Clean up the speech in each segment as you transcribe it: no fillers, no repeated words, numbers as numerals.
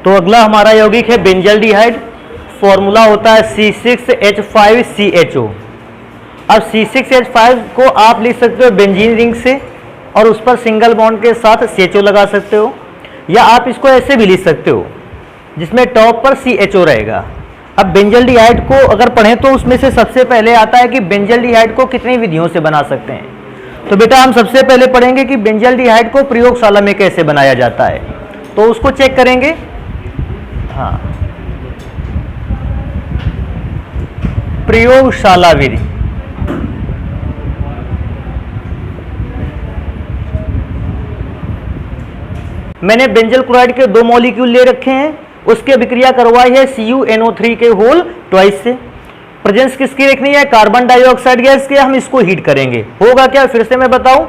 तो अगला हमारा यौगिक है बेंजल्डिहाइड। फॉर्मूला होता है C6H5CHO। अब C6H5 को आप लिख सकते हो बेंजीन रिंग से और उस पर सिंगल बॉन्ड के साथ CHO लगा सकते हो, या आप इसको ऐसे भी लिख सकते हो जिसमें टॉप पर CHO रहेगा। अब बेंजल्डिहाइड को अगर पढ़ें तो उसमें से सबसे पहले आता है कि बेंजल्डिहाइड को कितनी विधियों से बना सकते हैं। तो बेटा हम सबसे पहले पढ़ेंगे कि बेंजल्डिहाइड को प्रयोगशाला में कैसे बनाया जाता है, तो उसको चेक करेंगे। हाँ, प्रयोगशाला विधि। मैंने बेंजल क्लोराइड के 2 मॉलिक्यूल ले रखे हैं, उसकी अभिक्रिया करवाई है CuNO3 के होल ट्वाइस से। प्रेजेंस किसकी रखनी है? कार्बन डाइऑक्साइड गैस के। हम इसको हीट करेंगे, होगा क्या फिर से मैं बताऊं,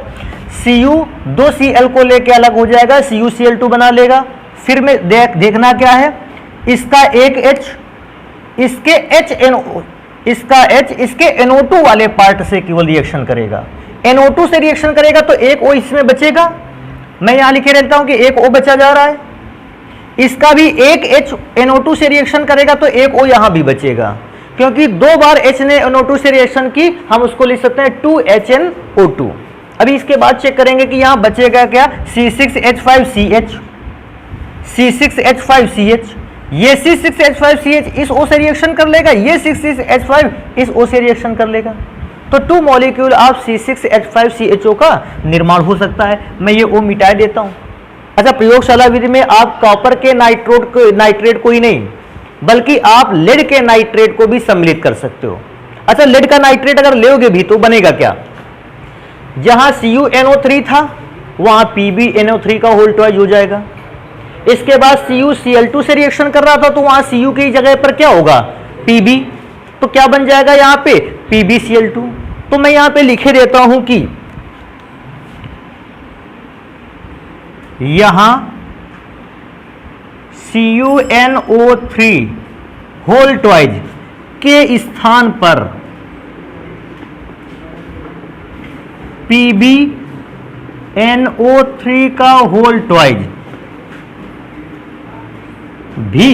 Cu 2Cl को लेके अलग हो जाएगा, CuCl2 बना लेगा। फिर में देखना क्या है, इसका एक H इसके इसका H इसके NO2 वाले पार्ट से केवल रिएक्शन करेगा। NO2 से रिएक्शन करेगा तो एक O इसमें बचेगा। मैं यहां लिखे रहता हूं कि एक O बचा जा रहा है। इसका भी एक H NO2 से रिएक्शन करेगा तो एक O यहां भी बचेगा, क्योंकि 2 बार H ने NO2 से रिएक्शन की, हम उसको लिख सकते हैं 2HNO2। अभी इसके बाद चेक करेंगे कि यहां बचेगा क्या, C6H5CH, C6H5CH। ये C6H5CH इस O से रिएक्शन कर लेगा, ये C6H5 इस O से रिएक्शन कर लेगा, तो 2 मॉलिक्यूल आप C6H5CHO का निर्माण हो सकता है। मैं ये O मिटा देता हूं। अच्छा, प्रयोगशाला विधि में आप कॉपर के नाइट्रेट को ही नहीं बल्कि आप लेड के नाइट्रेट को भी सम्मिलित कर सकते हो। अच्छा, लेड का नाइट्रेट अगर लेोगे भी तो बनेगा क्या, जहां CuNO3 था वहां PbNO3 का होल ट्वाइस हो जाएगा। इसके बाद CuCl2 से रिएक्शन कर रहा था तो वहां Cu की जगह पर क्या होगा, Pb, तो क्या बन जाएगा यहां पे PbCl2। तो मैं यहां पे लिखे देता हूं कि यहां CuNO3 होल ट्वाइस के स्थान पर PbNO3 का होल ट्वाइस भी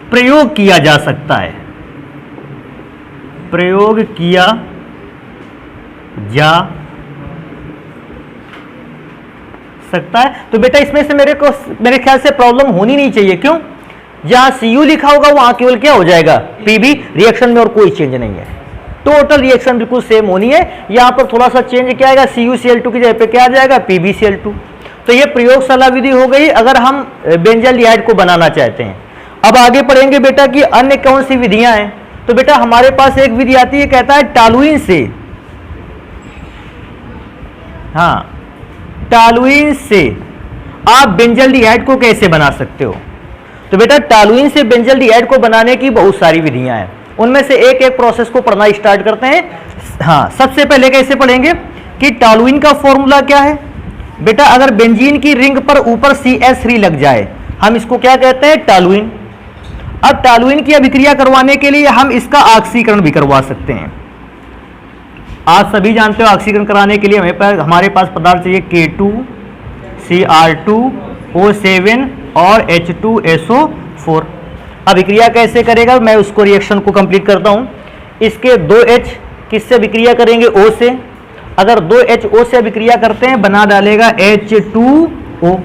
प्रयोग किया जा सकता है, प्रयोग किया जा सकता है। तो बेटा इसमें से मेरे ख्याल से प्रॉब्लम होनी नहीं चाहिए। क्यों? जहां Cu लिखा होगा वहां केवल क्या हो जाएगा, Pb। रिएक्शन में और कोई चेंज नहीं है, टोटल रिएक्शन बिल्कुल सेम होनी है। यहां पर थोड़ा सा चेंज क्या आएगा, CuCl2 की जगह पे क्या आ जाएगा, PbCl2। तो ये प्रयोगशाला विधि हो गई अगर हम बेंजल्डिहाइड को बनाना चाहते हैं। अब आगे पढ़ेंगे बेटा कि अन्य कौन सी विधियां हैं। तो बेटा हमारे पास एक विधि आती है, कहता है टॉलुइन से। हाँ, टॉलुइन से आप बेंजल्डिहाइड को कैसे बना सकते हो। तो बेटा टॉलुइन से बेंजल्डिहाइड को बनाने की बहुत सारी विधियां हैं, उनमें से एक एक प्रोसेस को पढ़ना स्टार्ट करते हैं। हाँ, सबसे पहले कैसे पढ़ेंगे कि टॉलुइन का फॉर्मूला क्या है। बेटा अगर बेंजीन की रिंग पर ऊपर CH3 लग जाए हम इसको क्या कहते हैं, टॉलुइन। अब टॉलुइन की अभिक्रिया करवाने के लिए हम इसका ऑक्सीकरण भी करवा सकते हैं। आप सभी जानते हो ऑक्सीकरण कराने के लिए हमारे पास पदार्थ चाहिए K2Cr2O7 और H2SO4। अभिक्रिया कैसे करेगा, मैं उसको रिएक्शन को कंप्लीट करता हूं। इसके 2H किससे अभिक्रिया करेंगे, O से। अगर 2H O से अभिक्रिया करते हैं बना डालेगा H2O।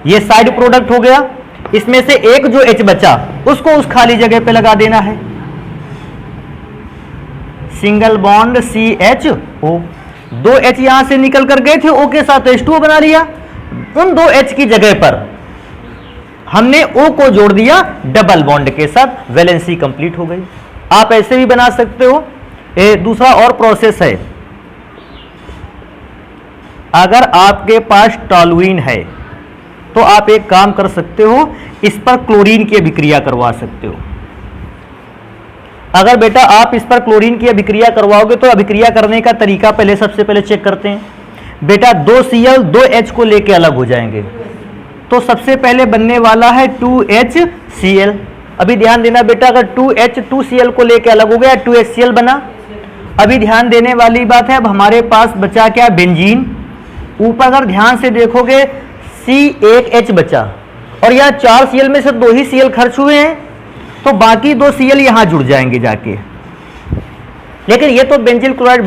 ये साइड प्रोडक्ट हो गया। इसमें से एक जो H बचा उसको उस खाली जगह पे लगा देना है, सिंगल बॉन्ड CHO। 2H यहां से निकल कर गए थे, O के साथ H2O बना लिया। उन 2H की जगह पर हमने O को जोड़ दिया डबल बॉन्ड के साथ, वैलेंसी कंप्लीट हो गई। आप ऐसे भी बना सकते हो। दूसरा और प्रोसेस है, अगर आपके पास टॉलुइन है तो आप एक काम कर सकते हो, इस पर क्लोरीन की अभिक्रिया करवा सकते हो। अगर बेटा आप इस पर क्लोरीन की अभिक्रिया करवाओगे तो अभिक्रिया करने का तरीका पहले सबसे पहले चेक करते हैं। बेटा 2Cl 2H को लेके अलग हो जाएंगे, तो सबसे पहले बनने वाला है 2HCl। अभी ध्यान देना बेटा, अगर 2H 2Cl को लेके अलग हो गया 2HCl बना। अभी ध्यान देने वाली बात है, अब हमारे पास बचा क्या, बेंजीन। ऊपर अगर ध्यान से देखोगे C1H बचा और यहाँ 4 Cl में से 2 ही Cl खर्च हुए हैं, तो बाकी 2 Cl यहाँ जुड़ जाएंगे जाके। लेकिन ये तो बेंजिल क्लोराइड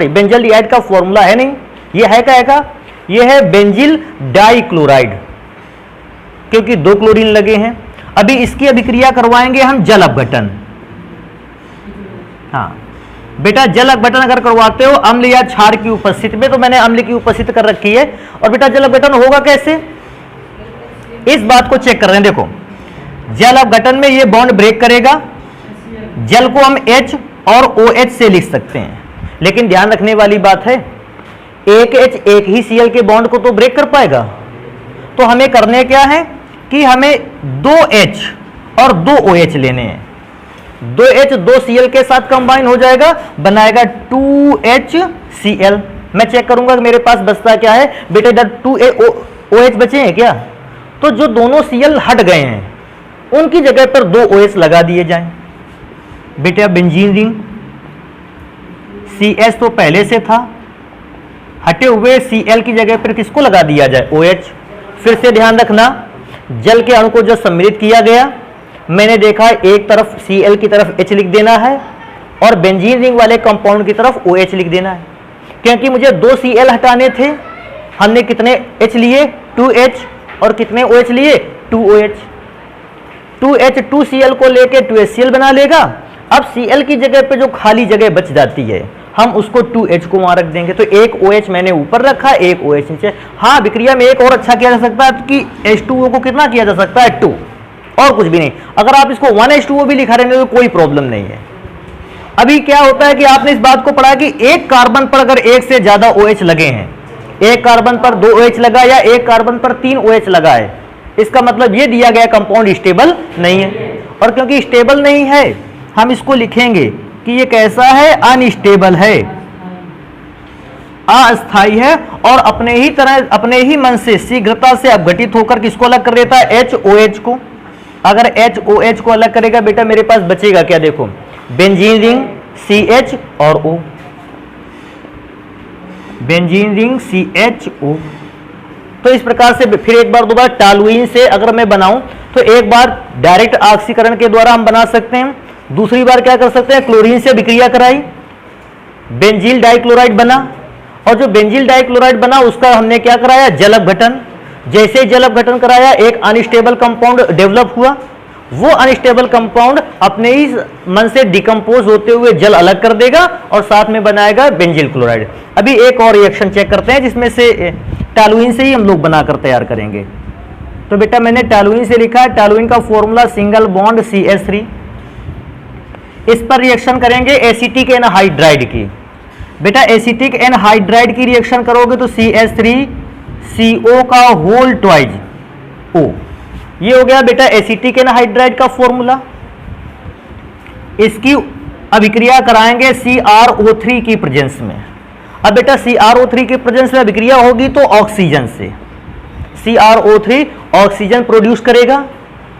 बेंजल्डिहाइड का फॉर्मूला है नहीं, ये है क्या है? ये है बेंजिल डाइक्लोराइड, क्योंकि 2 क्लोरीन लगे हैं। अभी इसकी अभिक्रिया करवाएंगे हम जल अपघटन। हाँ बेटा, जल अपघटन अगर करवाते हो अम्ल या क्षार की उपस्थिति में, तो मैंने अम्ल की उपस्थिति कर रखी है। और बेटा जल अपघटन होगा कैसे, इस बात को चेक कर रहे हैं। देखो, जल अपघटन में ये बॉन्ड ब्रेक करेगा, जल को हम H और OH से लिख सकते हैं, लेकिन ध्यान रखने वाली बात है, एक H एक ही Cl के बॉन्ड को तो ब्रेक कर पाएगा। तो हमें करने क्या है कि हमें 2H और 2 OH लेने हैं। 2H 2 Cl के साथ कंबाइन हो जाएगा, बनाएगा 2HCl। मैं चेक करूंगा कि मेरे पास बचता क्या है। बेटा इधर 2OH बचे हैं क्या, तो जो दोनों Cl हट गए हैं उनकी जगह पर 2 OH लगा दिए जाएं। बेटा बेंजीन रिंग CS तो पहले से था, हटे हुए Cl की जगह पर किसको लगा दिया जाए, OH। फिर से ध्यान रखना, जल के अणु को जो सम्मिलित किया गया, मैंने देखा एक तरफ Cl की तरफ H लिख देना है और बेंजीन रिंग वाले कंपाउंड की तरफ OH लिख देना है, क्योंकि मुझे 2 Cl हटाने थे। हमने कितने H लिए, 2H, और कितने OH लिए, 2OH। 2H 2Cl को लेके 2HCl बना लेगा। अब Cl की जगह पे जो खाली जगह बच जाती है, हम उसको 2H को वहां रख देंगे। तो एक OH मैंने ऊपर रखा, एक OH नीचे। हाँ, विक्रिया में एक और अच्छा किया जा सकता है कि H2O को कितना किया जा सकता है, 2, और कुछ भी नहीं। अगर आप इसको 1H2O भी लिखा रहेंगे तो कोई प्रॉब्लम नहीं है। अभी क्या होता है कि आपने इस बात को पढ़ा कि एक कार्बन पर अगर एक से ज्यादा OH लगे हैं, एक कार्बन पर 2 OH लगा या एक कार्बन पर 3 OH लगा है, इसका मतलब ये दिया गया कंपाउंड स्टेबल नहीं है। और क्योंकि स्टेबल नहीं है, हम इसको लिखेंगे कि ये कैसा है, अनस्टेबल है, अस्थाई है, और अपने ही मन से शीघ्रता से अपघटित होकर किसको अलग कर देता है, HOH को। अगर HOH को अलग करेगा बेटा, मेरे पास बचेगा क्या, देखो, बेंजीन रिंग CH और O, बेंजीन रिंग CHO। तो इस प्रकार से फिर एक बार दोबारा टॉलुइन से अगर मैं बनाऊं तो एक बार डायरेक्ट ऑक्सीकरण के द्वारा हम बना सकते हैं, दूसरी बार क्या कर सकते हैं, क्लोरीन से विक्रिया कराई, बेंजील डाइक्लोराइड बना, और जो बेंजील डाइक्लोराइड बना उसका हमने क्या कराया, जल अपघटन। जैसे जल अपघटन कराया, एक अनस्टेबल कंपाउंड डेवलप हुआ। वो अनस्टेबल कंपाउंड अपने ही मन से डिकम्पोज होते हुए जल अलग कर देगा और साथ में बनाएगा बेंजील क्लोराइड। अभी एक और रिएक्शन चेक करते हैं जिसमें से टॉलुइन से ही हम लोग बनाकर तैयार करेंगे। तो बेटा मैंने टॉलुइन से लिखा है, टॉलुइन का फॉर्मूला सिंगल बॉन्ड CH3। इस पर रिएक्शन करेंगे एसिटिक एनहाइड्राइड की। बेटा एसिटिक एनहाइड्राइड की रिएक्शन करोगे तो CH3CO का होल ट्वाइज O, ये हो गया बेटा एसिटिक एनहाइड्राइड का फॉर्मूला। इसकी अभिक्रिया कराएंगे CrO3 की प्रेजेंस में। अब बेटा CrO3 की प्रेजेंस में अभिक्रिया होगी तो ऑक्सीजन से, CrO3 ऑक्सीजन प्रोड्यूस करेगा,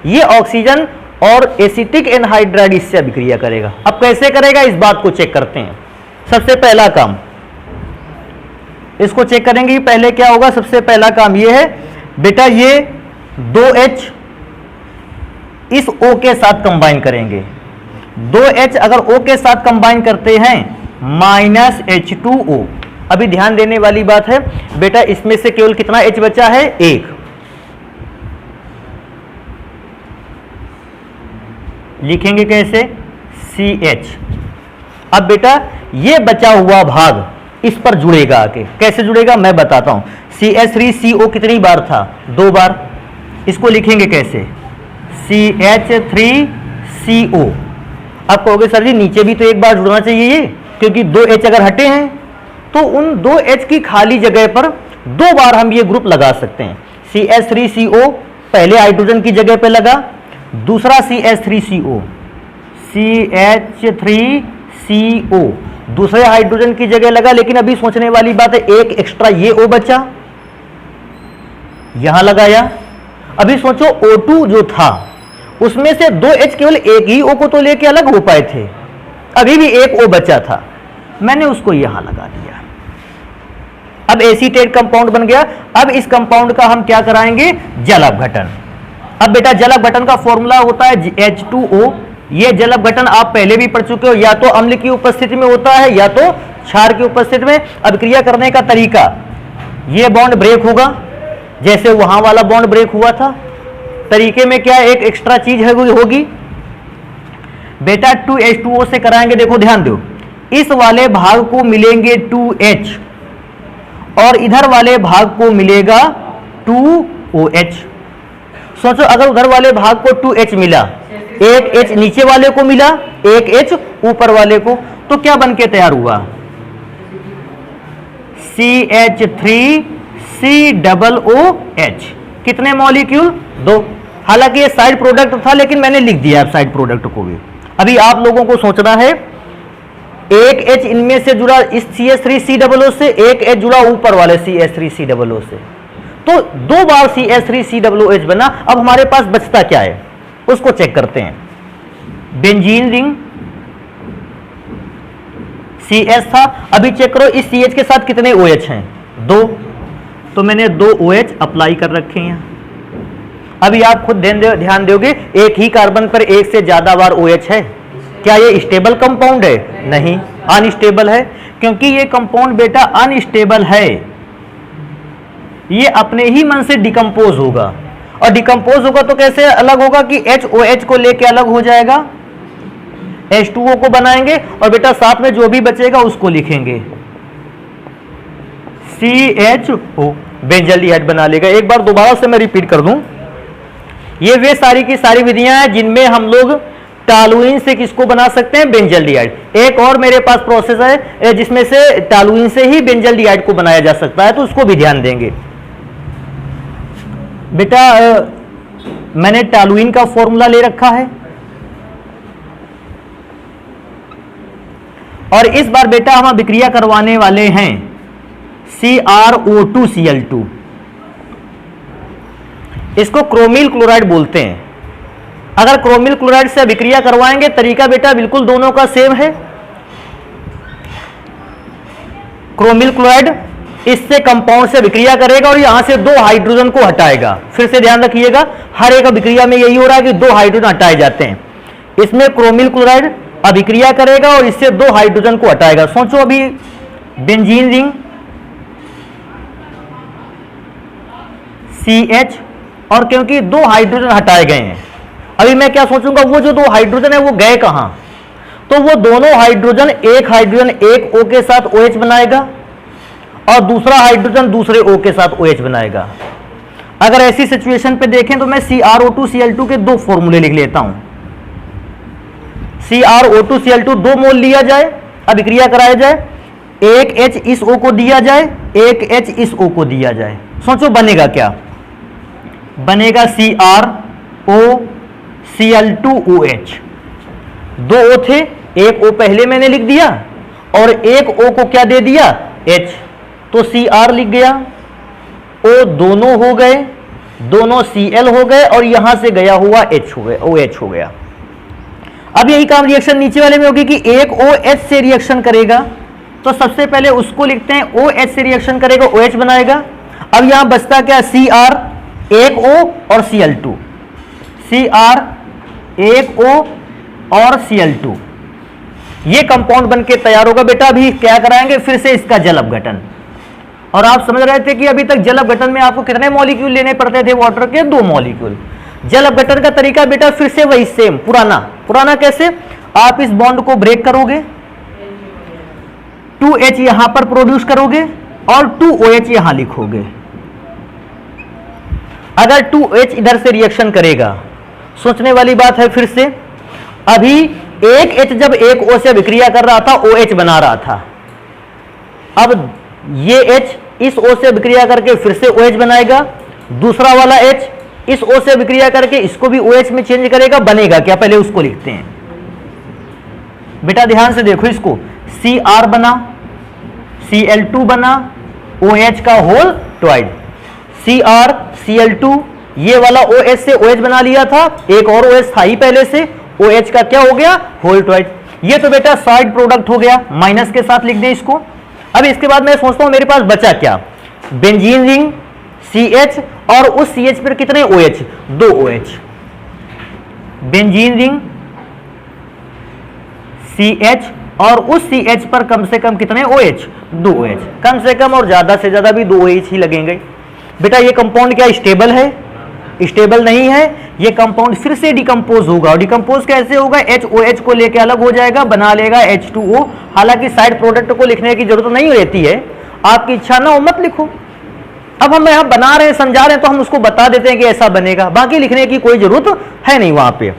ये ऑक्सीजन और एसिटिक एनहाइड्राइड इससे अभिक्रिया करेगा। अब कैसे करेगा इस बात को चेक करते हैं। सबसे पहला काम इसको चेक करेंगे, पहले क्या होगा, सबसे पहला काम ये है बेटा, ये 2H इस O के साथ कंबाइन करेंगे। 2H अगर O के साथ कंबाइन करते हैं -H2O। अभी ध्यान देने वाली बात है बेटा, इसमें से केवल कितना H बचा है, 1। लिखेंगे कैसे, CH। अब बेटा ये बचा हुआ भाग इस पर जुड़ेगा आके, कैसे जुड़ेगा मैं बताता हूं। CH3CO कितनी बार था, 2 बार। इसको लिखेंगे कैसे, CH3CO। अब कहोगे सर जी नीचे भी तो एक बार जुड़ना चाहिए ये, क्योंकि 2H अगर हटे हैं तो उन 2H की खाली जगह पर 2 बार हम ये ग्रुप लगा सकते हैं। CH3CO पहले हाइड्रोजन की जगह पे लगा, दूसरा CH3CO, CH3CO दूसरे हाइड्रोजन की जगह लगा। लेकिन अभी सोचने वाली बात है, एक एक्स्ट्रा ये O बचा, यहां लगाया। अभी सोचो O2 जो था उसमें से 2H केवल एक ही O को तो लेके अलग हो पाए थे, अभी भी एक O बचा था, मैंने उसको यहां लगा दिया। अब एसीटेट कंपाउंड बन गया। अब इस कंपाउंड का हम क्या कराएंगे, जल अपघटन। अब बेटा जल अपघटन का फॉर्मूला होता है H2O। ये जल अपघटन आप पहले भी पढ़ चुके हो, या तो अम्ल की उपस्थिति में होता है या तो क्षार की उपस्थिति में। अभिक्रिया करने का तरीका, ये बॉन्ड ब्रेक होगा जैसे वहां वाला बॉन्ड ब्रेक हुआ था। तरीके में क्या एक एक्स्ट्रा चीज होगी बेटा, 2H2O से कराएंगे। देखो ध्यान दो, इस वाले भाग को मिलेंगे 2H और इधर वाले भाग को मिलेगा 2OH। सोचो अगर उधर वाले भाग को 2H मिला, एक H नीचे वाले को मिला, एक H ऊपर वाले को, तो क्या बन के तैयार हुआ? CH3COOH। कितने मॉलिक्यूल? 2। हालांकि ये साइड प्रोडक्ट था लेकिन मैंने लिख दिया साइड प्रोडक्ट को भी। अभी आप लोगों को सोचना है, एक H इनमें से जुड़ा इस CH3COO से, एक H जुड़ा ऊपर वाले CH3COO से, तो 2 बार CH3COOH बना। अब हमारे पास बचता क्या है उसको चेक करते हैं। बेंजीन रिंग CH था, अभी चेक करो इस CH के साथ कितने OH हैं? 2। तो मैंने 2 OH अप्लाई कर रखे हैं। अभी आप खुद ध्यान दोगे, एक ही कार्बन पर एक से ज्यादा बार OH है, क्या ये स्टेबल कंपाउंड है? नहीं, अनस्टेबल है। क्योंकि ये कंपाउंड बेटा अनस्टेबल है, ये अपने ही मन से डिकम्पोज होगा, और डिकम्पोज होगा तो कैसे अलग होगा कि HOH को लेके अलग हो जाएगा, H2O को बनाएंगे और बेटा साथ में जो भी बचेगा उसको लिखेंगे CHO, बेंजल्डिहाइड बना लेगा। एक बार दोबारा से मैं रिपीट कर दूं, ये वे सारी की सारी विधियां हैं जिनमें हम लोग टॉलुइन से किसको बना सकते हैं? बेंजल्डिहाइड। एक और मेरे पास प्रोसेस है जिसमें से टॉलुइन से ही बेंजल्डिहाइड को बनाया जा सकता है, तो उसको भी ध्यान देंगे। बेटा मैंने टॉलुइन का फॉर्मूला ले रखा है, और इस बार बेटा हम अभिक्रिया करवाने वाले हैं CrO2Cl2। इसको क्रोमिल क्लोराइड बोलते हैं। अगर क्रोमिल क्लोराइड से अभिक्रिया करवाएंगे, तरीका बेटा बिल्कुल दोनों का सेम है। क्रोमिल क्लोराइड इससे कंपाउंड से अभिक्रिया करेगा और यहां से 2 हाइड्रोजन को हटाएगा। फिर से ध्यान रखिएगा, हर एक अभिक्रिया में यही हो रहा है कि 2 हाइड्रोजन हटाए जाते हैं। इसमें क्रोमिल क्लोराइड अभिक्रिया करेगा और इससे 2 हाइड्रोजन को हटाएगा। सोचो अभी बेंजीन रिंग CH, और क्योंकि 2 हाइड्रोजन हटाए गए हैं, अभी मैं क्या सोचूंगा, वो जो 2 हाइड्रोजन है वो गए कहां? तो वो दोनों हाइड्रोजन, एक हाइड्रोजन एक O के साथ OH बनाएगा और दूसरा हाइड्रोजन दूसरे O के साथ OH बनाएगा। अगर ऐसी सिचुएशन पे देखें तो मैं CrO2Cl2 के 2 फॉर्मूले लिख लेता हूं। CrO2Cl2 2 मोल लिया जाए, अभिक्रिया कराया जाए, एक H इस O को दिया जाए, एक H इस O को दिया जाए। सोचो बनेगा क्या? बनेगा CrOCl2OH। 2 O थे, एक O पहले मैंने लिख दिया और एक O को क्या दे दिया? H, तो Cr लिख गया, O दोनों हो गए, दोनों Cl हो गए और यहां से गया हुआ H हो गया, OH हो गया। अब यही काम रिएक्शन नीचे वाले में होगी कि एक OH से रिएक्शन करेगा, तो सबसे पहले उसको लिखते हैं, OH से रिएक्शन करेगा OH बनाएगा। अब यहां बचता क्या? Cr, एक O और Cl2, Cr, एक O और Cl2, ये कंपाउंड बनके तैयार होगा। बेटा अभी क्या कराएंगे? फिर से इसका जल अपघटन। और आप समझ रहे थे कि अभी तक जल अपघटन में आपको कितने मॉलिक्यूल लेने पड़ते थे वाटर के? 2 मॉलिक्यूल। जल अपघटन का तरीका बेटा फिर से वही सेम, पुराना कैसे? आप इस बॉन्ड को ब्रेक करोगे, 2H यहां पर प्रोड्यूस करोगे और 2OH यहां लिखोगे। अगर 2H इधर से रिएक्शन करेगा, सोचने वाली बात है फिर से, अभी एक H जब एक O से अभिक्रिया कर रहा था, OH बना रहा था। अब ये H इस O से अभिक्रिया करके फिर से OH बनाएगा, दूसरा वाला H इस O से अभिक्रिया करके इसको भी OH में चेंज करेगा। बनेगा क्या? पहले उसको लिखते हैं। बेटा ध्यान से देखो इसको, Cr बना, Cl2 बना, OH का होल ट्वाइड, Cr Cl2, ये वाला OH से OH बना लिया था, एक और OH था ही पहले से, OH का क्या हो गया? होल ट्वाइड। ये तो बेटा साइड प्रोडक्ट हो गया, माइनस के साथ लिख दें इसको। अब इसके बाद मैं सोचता हूं मेरे पास बचा क्या? बेंजीन रिंग CH और उस CH पर कितने OH, 2 OH। Benzene ring CH और उस CH पर कम से कम कितने OH, 2 OH, कम से कम और ज्यादा से ज्यादा भी 2 OH ही लगेंगे। बेटा ये कंपाउंड क्या स्टेबल है? स्टेबल नहीं है। ये कंपाउंड फिर से डिकम्पोज होगा। और डिकम्पोज कैसे होगा? HOH को लेके अलग हो जाएगा, बना लेगा H2O। हालांकि साइड प्रोडक्ट को लिखने की जरूरत नहीं रहती है, आपकी इच्छा ना हो मत लिखो। अब हम यहां बना रहे हैं, समझा रहे हैं, तो हम उसको बता देते हैं कि ऐसा बनेगा, बाकी लिखने की कोई जरूरत है नहीं वहां पे।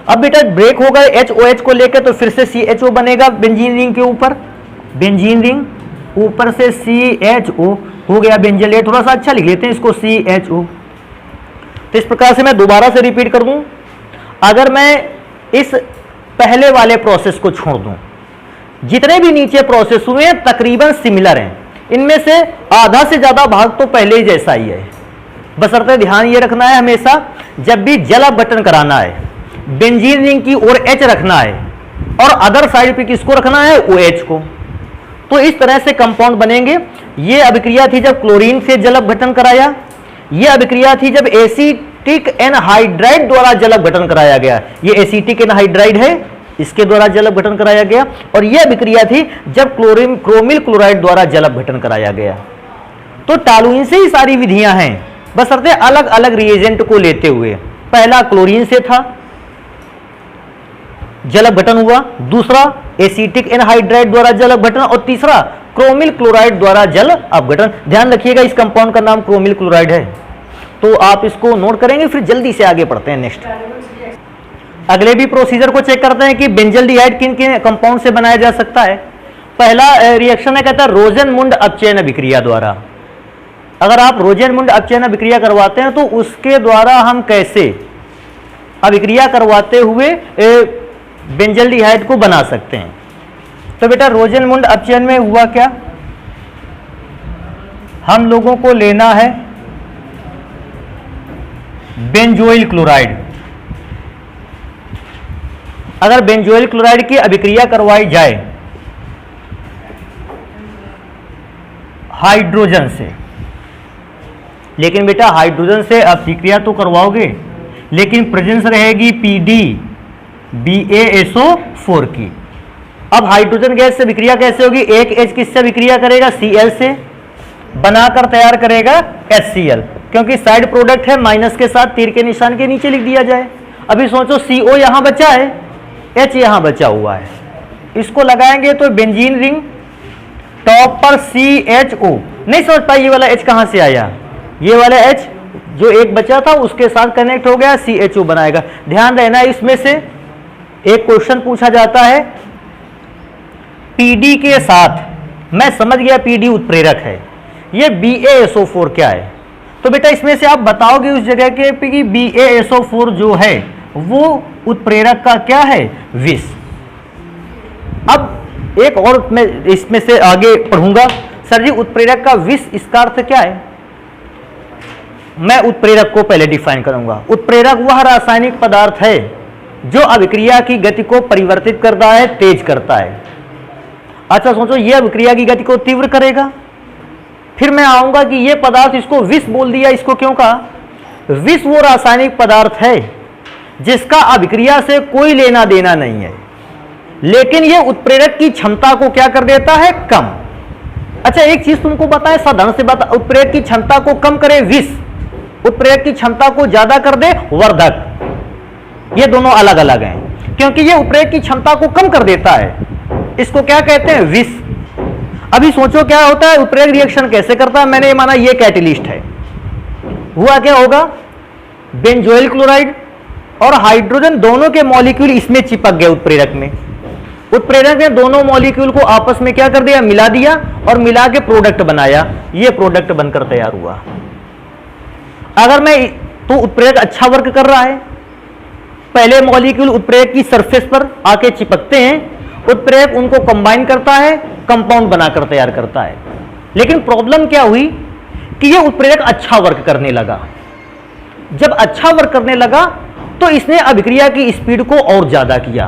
अब बेटा ब्रेक हो गए HOH को लेकर, तो फिर से CHO बनेगा बेंजीन रिंग के ऊपर। बेंजीन रिंग ऊपर से CHO हो गया बेंजल। थोड़ा सा अच्छा लिख लेते हैं इसको, CHO। तो इस प्रकार से मैं दोबारा से रिपीट कर दूं, अगर मैं इस पहले वाले प्रोसेस को छोड़ दूं, जितने भी नीचे प्रोसेस हुए हैं तकरीबन सिमिलर हैं। इनमें से आधा से ज्यादा भाग तो पहले ही जैसा ही है। बशर्ते ध्यान ये रखना है हमेशा, जब भी जल अपघटन कराना है बेंजीन रिंग की ओर H रखना है और अदर साइड पे किसको रखना है? OH को। तो इस तरह से कंपाउंड बनेंगे। ये अभिक्रिया थी जब क्लोरीन से जल अपघटन कराया, ये अभिक्रिया थी जब एसिटिक एनहाइड्राइड द्वारा जल अपघटन कराया गया। ये एसिटिक एनहाइड्राइड है, इसके द्वारा जल अपघटन कराया गया। और यह अभिक्रिया थी जब क्रोमिल क्लोराइड द्वारा जल अपघटन कराया गया। तो टॉलुइन से ही सारी विधियां हैं, बशर्ते अलग अलग रिएजेंट को लेते हुए। पहला क्लोरीन से था, जल अपघटन हुआ, दूसरा एसिटिक एनहाइड्राइड द्वारा जल अपघटन, और तीसरा क्रोमिल क्लोराइड द्वारा जल अपघटन। ध्यान रखिएगा इस कंपाउंड का नाम क्रोमिल क्लोराइड है, तो आप इसको नोट करेंगे। फिर जल्दी से आगे बढ़ते हैं नेक्स्ट। अगले भी प्रोसीजर को चेक करते हैं कि बेंजल्डिहाइड किन किन कंपाउंड से बनाया जा सकता है। पहला रिएक्शन है, कहता है रोजेनमुंड अपचयन अभिक्रिया द्वारा। अगर आप रोजेनमुंड अपचयन अभिक्रिया करवाते हैं तो उसके द्वारा हम कैसे अभिक्रिया करवाते हुए बेंजल्डिहाइड को बना सकते हैं। तो बेटा रोजेनमुंड अपचयन में हुआ क्या, हम लोगों को लेना है बेंजोइल क्लोराइड। अगर बेंजोइल क्लोराइड की अभिक्रिया करवाई जाए हाइड्रोजन से, लेकिन बेटा हाइड्रोजन से अभिक्रिया तो करवाओगे, लेकिन प्रेजेंस रहेगी PDBaSO4 की। अब हाइड्रोजन गैस से विक्रिया कैसे होगी? एक H किससे विक्रिया करेगा? Cl से, बनाकर तैयार करेगा HCl, क्योंकि साइड प्रोडक्ट है, माइनस के साथ तीर के निशान के नीचे लिख दिया जाए। अभी सोचो CO यहां बचा है, H यहां बचा हुआ है, इसको लगाएंगे तो बेंजीन रिंग, टॉप पर CHO। नहीं समझ पाई ये वाला H कहां से आया? ये वाला H जो एक बचा था उसके साथ कनेक्ट हो गया, CHO बनाएगा। ध्यान रहना इसमें से एक क्वेश्चन पूछा जाता है PD के साथ, मैं समझ गया PD उत्प्रेरक है, ये BaSO4 क्या है? तो बेटा इसमें से आप बताओगे उस जगह के कि BaSO4 जो है वो उत्प्रेरक का क्या है? विष। अब एक और मैं इसमें से आगे पढ़ूंगा, सर जी उत्प्रेरक का विष इसका अर्थ क्या है? मैं उत्प्रेरक को पहले डिफाइन करूंगा। उत्प्रेरक वह रासायनिक पदार्थ है जो अभिक्रिया की गति को परिवर्तित करता है, तेज करता है। अच्छा सोचो, यह अभिक्रिया की गति को तीव्र करेगा। फिर मैं आऊंगा कि यह पदार्थ, इसको विष बोल दिया, इसको क्यों कहा? विष वो रासायनिक पदार्थ है जिसका अभिक्रिया से कोई लेना देना नहीं है, लेकिन यह उत्प्रेरक की क्षमता को क्या कर देता है? कम। अच्छा एक चीज तुमको बताए, साधारण से बता, उत्प्रेरक की क्षमता को कम करे विष, उत्प्रेरक की क्षमता को ज्यादा कर दे वर्धक। ये दोनों अलग अलग हैं, क्योंकि ये उत्प्रेरक की क्षमता को कम कर देता है, इसको क्या कहते हैं? विष। अभी सोचो क्या होता है, उत्प्रेरक रिएक्शन कैसे करता है? मैंने ये माना ये कैटेलिस्ट है, हुआ क्या होगा? बेंजोइल क्लोराइड और हाइड्रोजन दोनों के मॉलिक्यूल इसमें चिपक गए उत्प्रेरक में। उत्प्रेरक ने दोनों मॉलिक्यूल को आपस में क्या कर दिया? मिला दिया, और मिला के प्रोडक्ट बनाया। ये प्रोडक्ट बनकर तैयार हुआ। अगर मैं तो उत्प्रेरक अच्छा वर्क कर रहा है, पहले मॉलिक्यूल उत्प्रेरक की सरफेस पर आके चिपकते हैं, उत्प्रेरक उनको कंबाइन करता है, कंपाउंड बनाकर तैयार करता है। लेकिन प्रॉब्लम क्या हुई कि ये उत्प्रेरक अच्छा वर्क करने लगा। जब अच्छा वर्क करने लगा तो इसने अभिक्रिया की स्पीड को और ज्यादा किया।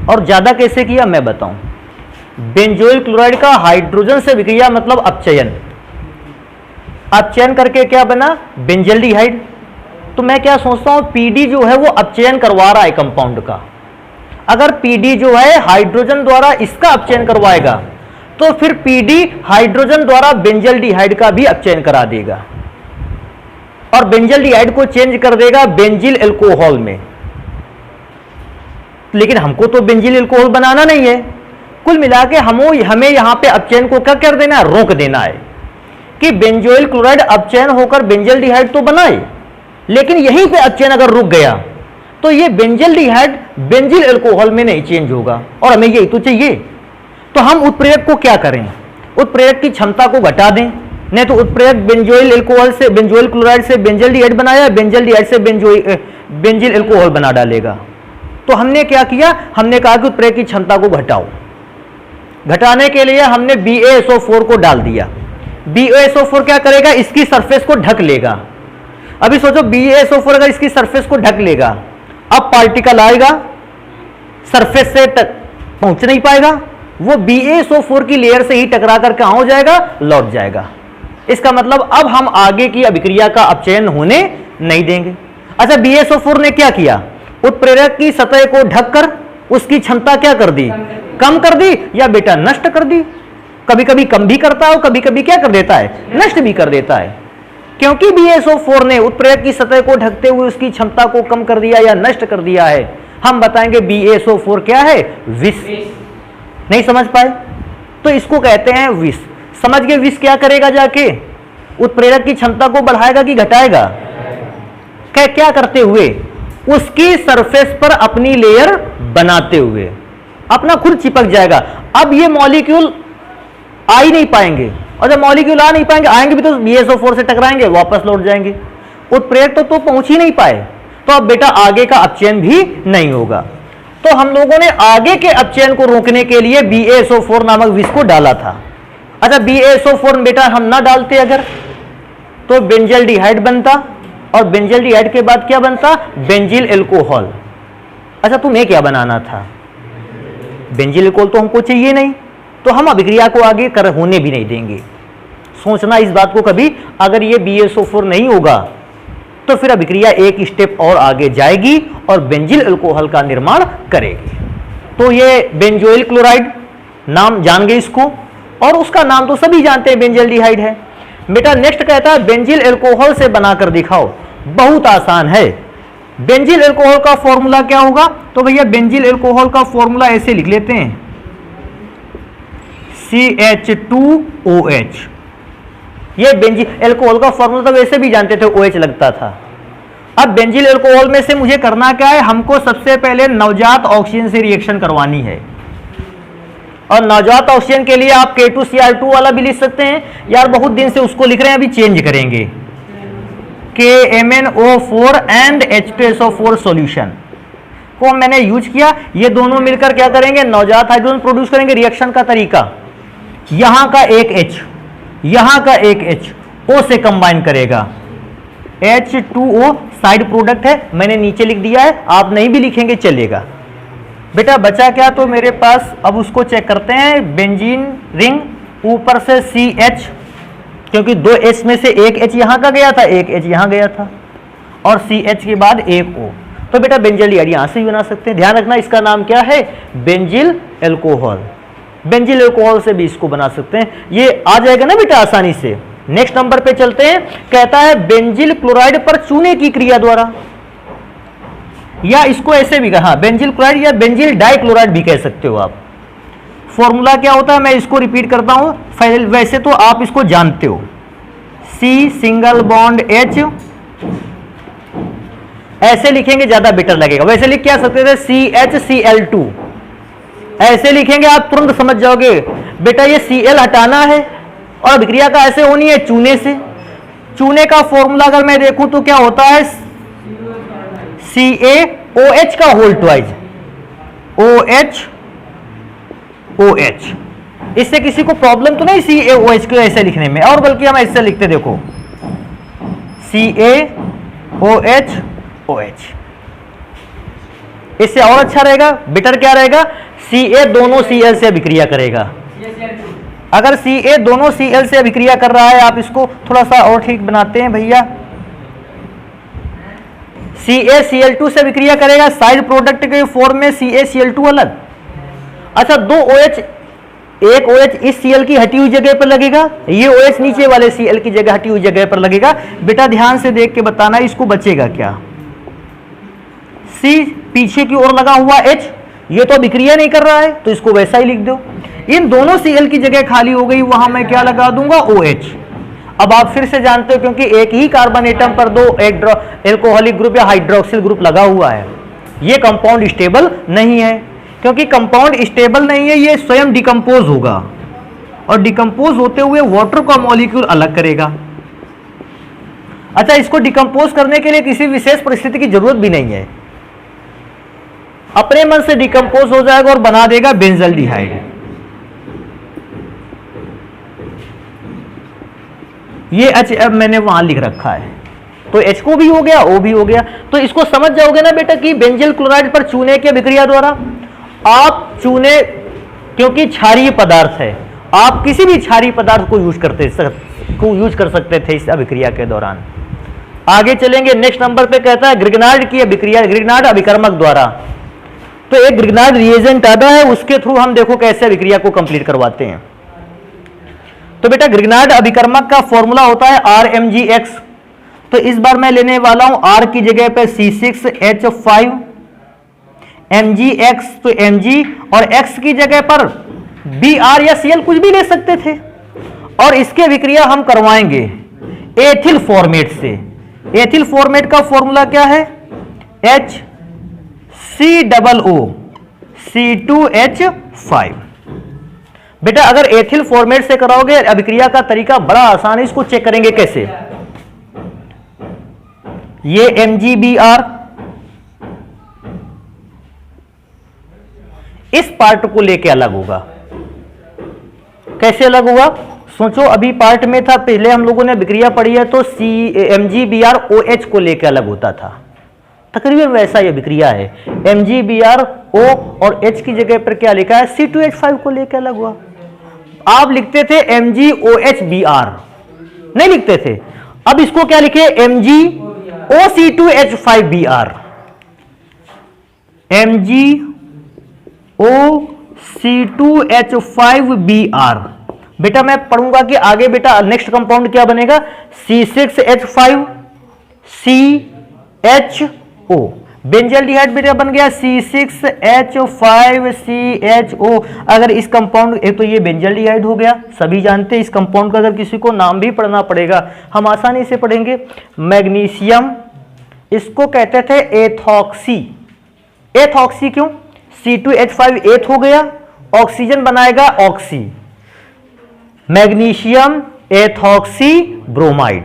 और ज्यादा कैसे किया मैं बताऊं। बेंजोइल क्लोराइड का हाइड्रोजन से विक्रिया मतलब अपचयन। अपचयन करके क्या बना, बेंजल्डिहाइड। तो मैं क्या सोचता हूं, पीडी जो है वो अपचयन करवा रहा है कंपाउंड का। अगर पीडी जो है हाइड्रोजन द्वारा इसका अपचयन करवाएगा तो फिर पीडी हाइड्रोजन द्वारा बेंजल्डिहाइड का भी अपचयन करा देगा और बेंजल्डिहाइड को चेंज कर देगा बेंजिल एल्कोहल में। लेकिन हमको तो बेंजिल एल्कोहल बनाना नहीं है। कुल मिला के हमें यहां पे अपचयन को क्या कर देना है, रोक देना है कि बेंजोइल क्लोराइड अपचयन होकर बेंजल्डिहाइड तो बनाए, लेकिन यहीं पे अपचयन अगर रुक गया तो ये बेंजल्डिहाइड बेंजिल एल्कोहल में नहीं चेंज होगा और हमें यही तो चाहिए। तो हम उत्प्रेरक को क्या करें, उत्प्रेरक की क्षमता को घटा दें। नहीं तो उत्प्रेरक बेंजोइल एल्कोहल से बेंजोइल क्लोराइड से बेंजल्डिहाइड बनाया, बेंजल्डिहाइड से बेंजिल एल्कोहल बना डालेगा। तो हमने क्या किया, हमने कहा कि उत्प्रेरक की क्षमता को घटाओ। घटाने के लिए हमने BaSO4 को डाल दिया। BaSO4 क्या करेगा, इसकी सरफेस को ढक लेगा। अभी सोचो BaSO4 अगर इसकी सरफेस को ढक लेगा, अब पार्टिकल आएगा सरफेस से तक पहुंच नहीं पाएगा, वो BaSO4 की लेयर से ही टकरा कर कहां हो जाएगा, लौट जाएगा। इसका मतलब अब हम आगे की अभिक्रिया का अपचयन होने नहीं देंगे। अच्छा, BaSO4 ने क्या किया, उत्प्रेरक की सतह को ढककर उसकी क्षमता क्या कर दी, कम कर दी या बेटा नष्ट कर दी। कभी कभी कम भी करता है और कभी कभी क्या कर देता है, नष्ट भी कर देता है। क्योंकि BaSO4 ने उत्प्रेरक की सतह को ढकते हुए उसकी क्षमता को कम कर दिया या नष्ट कर दिया है, हम बताएंगे BaSO4 क्या है, विष। नहीं समझ पाए तो इसको कहते हैं विष। समझ के विष क्या करेगा, जाके उत्प्रेरक की क्षमता को बढ़ाएगा कि घटाएगा, क्या करते हुए, उसकी सरफेस पर अपनी लेयर बनाते हुए अपना खुद चिपक जाएगा। अब ये मॉलिक्यूल आ ही नहीं पाएंगे, और जब मॉलिक्यूल आ नहीं पाएंगे, आएंगे भी तो BaSO4 से टकराएंगे, वापस लौट जाएंगे। उत्प्रेरक तो पहुंच ही नहीं पाए, तो अब बेटा आगे का अपचयन भी नहीं होगा। तो हम लोगों ने आगे के अपचयन को रोकने के लिए BaSO4 नामक विष को डाला था। अच्छा, BaSO4 बेटा हम ना डालते अगर, तो बेंजल्डिहाइड बनता और बेंजल्डिहाइड के बाद क्या बनता, बेंजिल एल्कोहल। अच्छा, तुम्हें क्या बनाना था, बेंजिल एल्कोहल तो हमको चाहिए नहीं, तो हम अभिक्रिया को आगे होने भी नहीं देंगे। सोचना इस बात को कभी, अगर ये BaSO4 नहीं होगा तो फिर अभिक्रिया एक स्टेप और आगे जाएगी और बेंजिल अल्कोहल का निर्माण करेगी। तो ये बेंजोइल क्लोराइड नाम जान गए इसको, और उसका नाम तो सभी जानते हैं, बेंजल्डिहाइड है। बेटा नेक्स्ट कहता है बेंजिल अल्कोहल से बनाकर दिखाओ। बहुत आसान है। बेंजिल अल्कोहल का फॉर्मूला क्या होगा, तो भैया बेंजिल अल्कोहल का फॉर्मूला ऐसे लिख लेते हैं, CH2OH। ये बेंजिल अल्कोहल का फॉर्मूला तो वैसे भी जानते थे, OH लगता था। अब बेंजिल अल्कोहल में से मुझे करना क्या है, हमको सबसे पहले नवजात ऑक्सीजन से रिएक्शन करवानी है। और नवजात ऑक्सीजन के लिए आप K2Cr2 वाला भी लिख सकते हैं। यार बहुत दिन से उसको लिख रहे हैं, अभी चेंज करेंगे, KMnO4 एंड H2SO4 सॉल्यूशन को मैंने यूज किया। ये दोनों मिलकर क्या करेंगे, नवजात हाइड्रोजन प्रोड्यूस करेंगे। रिएक्शन का तरीका, यहां का एक H, यहां का एक H O से कंबाइन करेगा, H2O साइड प्रोडक्ट है, मैंने नीचे लिख दिया है, आप नहीं भी लिखेंगे चलेगा। बेटा बचा क्या, तो मेरे पास अब उसको चेक करते हैं। बेंजीन रिंग, ऊपर से CH, क्योंकि दो H में से एक H यहां का गया था, एक H यहां गया था, और CH के बाद एक O। तो बेटा बेंजल्डिहाइड यहां से भी बना सकते हैं। ध्यान रखना इसका नाम क्या है, बेंजिल एल्कोहल। बेंजिल एल्कोहल से भी इसको बना सकते हैं, ये आ जाएगा ना बेटा आसानी से। नेक्स्ट नंबर पे चलते हैं। कहता है बेंजिल क्लोराइड पर चूने की क्रिया द्वारा, या इसको ऐसे भी कहा बेंजिल क्लोराइड या बेंजिल डाइक्लोराइड भी कह सकते हो आप। फॉर्मूला क्या होता है, मैं इसको रिपीट करता हूं, वैसे तो आप इसको जानते हो, C सिंगल बॉन्ड H, ऐसे लिखेंगे ज्यादा बेटर लगेगा। वैसे लिख क्या सकते थे, CHCl2, ऐसे लिखेंगे आप तुरंत समझ जाओगे। बेटा ये Cl हटाना है और अभिक्रिया का ऐसे होनी है चूने से। चूने का फॉर्मूला अगर मैं देखूं तो क्या होता है, CaOH का होल ट्वाइस, OH। इससे किसी को प्रॉब्लम तो नहीं CaOH को ऐसे लिखने में, और बल्कि हम ऐसे लिखते देखो, CaOH OH, इससे और अच्छा रहेगा। बेटर क्या रहेगा, Ca दोनों Cl से अभिक्रिया करेगा, अगर Ca दोनों Cl से अभिक्रिया कर रहा है, आप इसको थोड़ा सा और ठीक बनाते हैं भैया, CaCl2 से अभिक्रिया करेगा, साइड प्रोडक्ट के फॉर्म में CaCl2 अलग। अच्छा, दो OH, एक OH इस Cl की हटी हुई जगह पर लगेगा, ये OH नीचे वाले Cl की जगह हटी हुई जगह पर लगेगा। बेटा ध्यान से देख के बताना इसको बचेगा क्या। C पीछे की ओर लगा हुआ H, ये तो अभिक्रिया नहीं कर रहा है तो इसको वैसा ही लिख दो। इन दोनों Cl की जगह खाली हो गई, वहां मैं क्या लगा दूंगा, OH। अब आप फिर से जानते हो क्योंकि एक ही कार्बन एटम पर दो एल्कोहलिक ग्रुप या हाइड्रोक्सिल ग्रुप लगा हुआ है, ये कंपाउंड स्टेबल नहीं है। क्योंकि कंपाउंड स्टेबल नहीं है, ये स्वयं डिकम्पोज होगा और डिकम्पोज होते हुए वाटर का मॉलिक्यूल अलग करेगा। अच्छा, इसको डिकम्पोज करने के लिए किसी विशेष परिस्थिति की जरूरत भी नहीं है, अपने मन से डिकम्पोज हो जाएगा और बना देगा बेंजल्डिहाइड। ये H अब मैंने वहां लिख रखा है, तो H को भी हो गया, O भी हो गया। तो इसको समझ जाओगे ना बेटा कि बेंजल क्लोराइड पर चूने की अभिक्रिया द्वारा आप चूने, क्योंकि क्षारीय पदार्थ है, आप किसी भी क्षारीय पदार्थ को यूज कर सकते थे इस अभिक्रिया के दौरान। आगे चलेंगे, नेक्स्ट नंबर पे कहता है ग्रिग्नार्ड की अभिक्रिया, ग्रिग्नार्ड अभिकर्मक द्वारा। तो एक ग्रिग्नार्ड रिएजेंट आता है, उसके थ्रू हम देखो कैसे अभिक्रिया को कंप्लीट करवाते हैं। तो बेटा ग्रिग्नार्ड अभिकर्मक का फॉर्मूला होता है RMgX। तो इस बार मैं लेने वाला हूं R की जगह पे C6H5, MgX तो Mg, और X की जगह पर Br या Cl कुछ भी ले सकते थे। और इसकी अभिक्रिया हम करवाएंगे एथिल फॉर्मेट से। एथिल फॉर्मेट का फॉर्मूला क्या है, HCOO C2H5। बेटा अगर एथिल फॉर्मेट से कराओगे अभिक्रिया का तरीका बड़ा आसान है, इसको चेक करेंगे कैसे। ये MgBr, इस पार्ट को लेके अलग होगा। कैसे अलग होगा, सोचो, अभी पार्ट में था, पहले हम लोगों ने अभिक्रिया पढ़ी है तो MgBr OH को लेके अलग होता था, तकरीबन वैसा ही अभिक्रिया है। MgBr O और H की जगह पर क्या लिखा है, C2H5 को लेके अलग हुआ। आप लिखते थे MgOHBr, नहीं लिखते थे, अब इसको क्या लिखे, MgOC2H5Br, MgOC2H5Br। बेटा मैं पढ़ूंगा कि आगे बेटा नेक्स्ट कंपाउंड क्या बनेगा, C6H5CHO, बेंजल्डिहाइड बेटा बन गया C6H5CHO। अगर इस कंपाउंड, एक तो ये बेंजल्डिहाइड हो गया, सभी जानते हैं इस कंपाउंड का अगर किसी को नाम भी पढ़ना पड़ेगा हम आसानी से पढ़ेंगे। मैग्नीशियम, इसको कहते थे एथॉक्सी। एथॉक्सी क्यों, C2H5 एथ हो गया, ऑक्सीजन बनाएगा ऑक्सी, मैग्नीशियम एथॉक्सी ब्रोमाइड।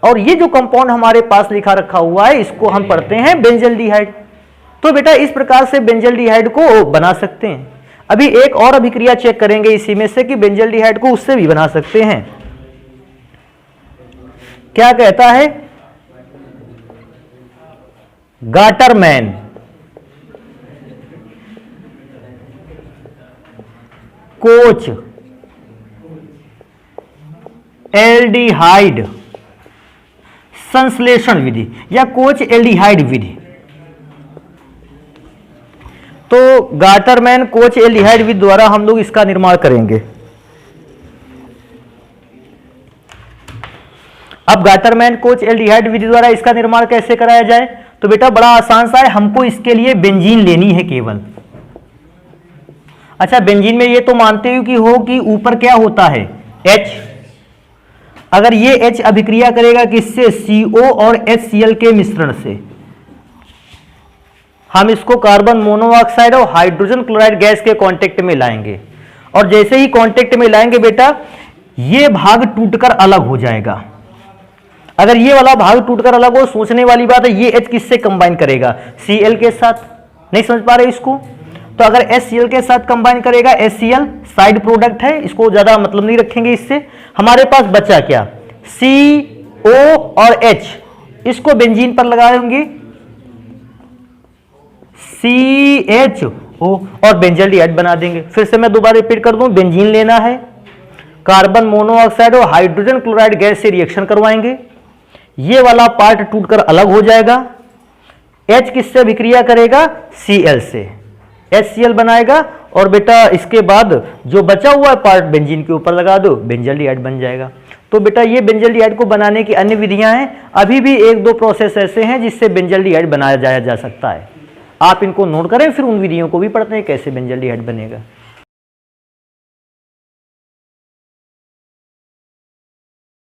और ये जो कंपाउंड हमारे पास लिखा रखा हुआ है इसको हम पढ़ते हैं बेंजल्डिहाइड। तो बेटा इस प्रकार से बेंजल्डिहाइड को बना सकते हैं। अभी एक और अभिक्रिया चेक करेंगे इसी में से कि बेंजल्डिहाइड को उससे भी बना सकते हैं। क्या कहता है, गाटरमैन, कोच एल्डिहाइड संश्लेषण विधि या कोच एल्डिहाइड विधि। तो गाटरमैन कोच एल्डिहाइड विधि द्वारा हम लोग इसका निर्माण करेंगे। अब गाटरमैन कोच एल्डिहाइड विधि द्वारा इसका निर्माण कैसे कराया जाए, तो बेटा बड़ा आसान सा है, हमको इसके लिए बेंजीन लेनी है केवल। अच्छा, बेंजीन में ये तो मानते हो कि ऊपर क्या होता है, H। अगर ये H अभिक्रिया करेगा किससे, CO और HCl के मिश्रण से, हम इसको कार्बन मोनोऑक्साइड और हाइड्रोजन क्लोराइड गैस के कांटेक्ट में लाएंगे। और जैसे ही कांटेक्ट में लाएंगे बेटा ये भाग टूटकर अलग हो जाएगा। अगर ये वाला भाग टूटकर अलग हो, सोचने वाली बात है, ये H किससे कंबाइन करेगा, Cl के साथ। नहीं समझ पा रहे इसको, तो अगर HCl के साथ कंबाइन करेगा, HCl साइड प्रोडक्ट है, इसको ज्यादा मतलब नहीं रखेंगे। इससे हमारे पास बचा क्या, CO और H, इसको बेंजीन पर लगाएंगे CHO और बेंजल्डिहाइड बना देंगे। फिर से मैं दोबारा रिपीट कर दूं, बेंजीन लेना है, कार्बन मोनोऑक्साइड और हाइड्रोजन क्लोराइड गैस से रिएक्शन करवाएंगे, ये वाला पार्ट टूटकर अलग हो जाएगा। H किससे अभिक्रिया करेगा? Cl से, HCl बनाएगा और बेटा इसके बाद जो बचा हुआ पार्ट बेंजीन के ऊपर लगा दो, बेंजल्डिहाइड बन जाएगा। तो बेटा ये बेंजल्डिहाइड को बनाने की अन्य विधियां हैं, अभी भी एक दो प्रोसेस ऐसे हैं जिससे बेंजल्डिहाइड बनाया जा सकता है। आप इनको नोट करें, फिर उन विधियों को भी पढ़ते हैं कैसे बेंजल्डिहाइड बनेगा।